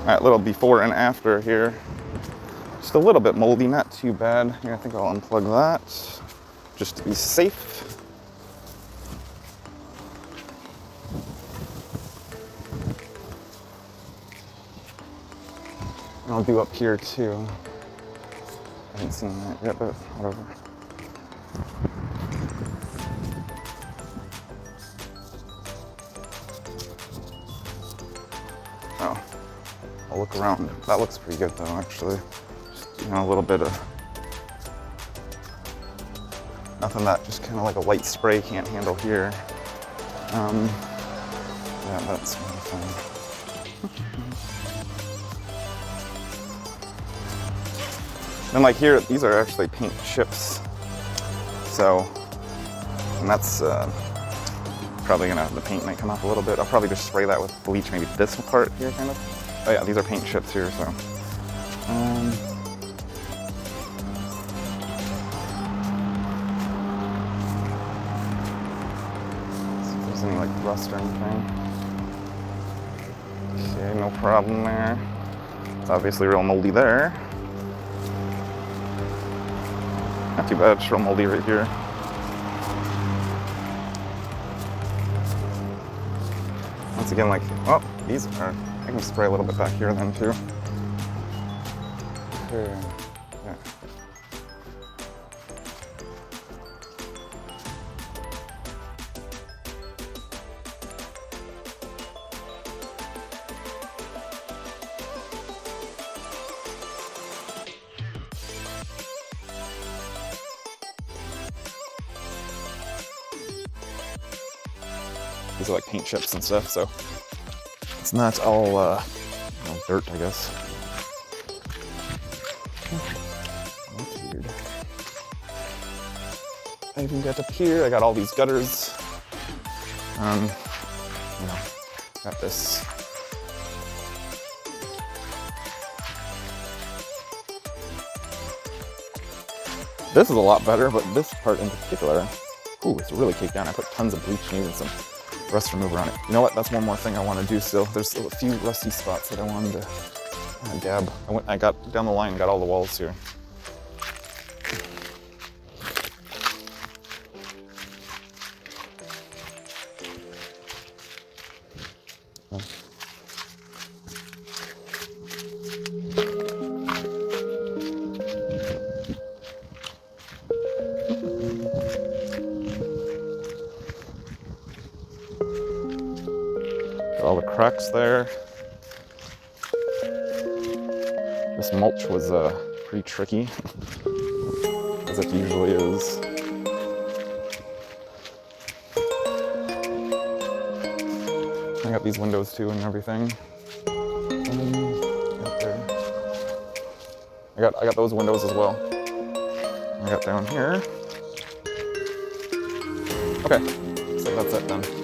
All right, little before and after here. Just a little bit moldy, not too bad. Here, I think I'll unplug that just to be safe. And I'll do up here too. I haven't seen that yet, but whatever. Oh, I'll look around. That looks pretty good though, actually. Just, a little bit of, nothing that just kind of like a light spray can't handle here. Yeah, that's really fun. And like here, these are actually paint chips. So, and that's probably the paint might come off a little bit. I'll probably just spray that with bleach, maybe this part here kind of. Oh yeah, these are paint chips here, so. See if there's any like rust or anything. Okay, no problem there. It's obviously real moldy there. Not too bad, just real moldy right here. Once again, like, oh, these are, I can spray a little bit back here then too. Okay, yeah. These are like paint chips and stuff, so it's not all dirt, I guess. That's weird. I even got up here. I got all these gutters. Got this. This is a lot better, but this part in particular, ooh, it's really caked down. I put tons of bleach and even some rust remover on it. You know what? That's one more thing I want to do still. There's still a few rusty spots that I wanted to dab. I got down the line and got all the walls here. All the cracks there. This mulch was pretty tricky, as it usually is. I got these windows too and everything. Right there. I got those windows as well. I got down here. Okay, so that's it then.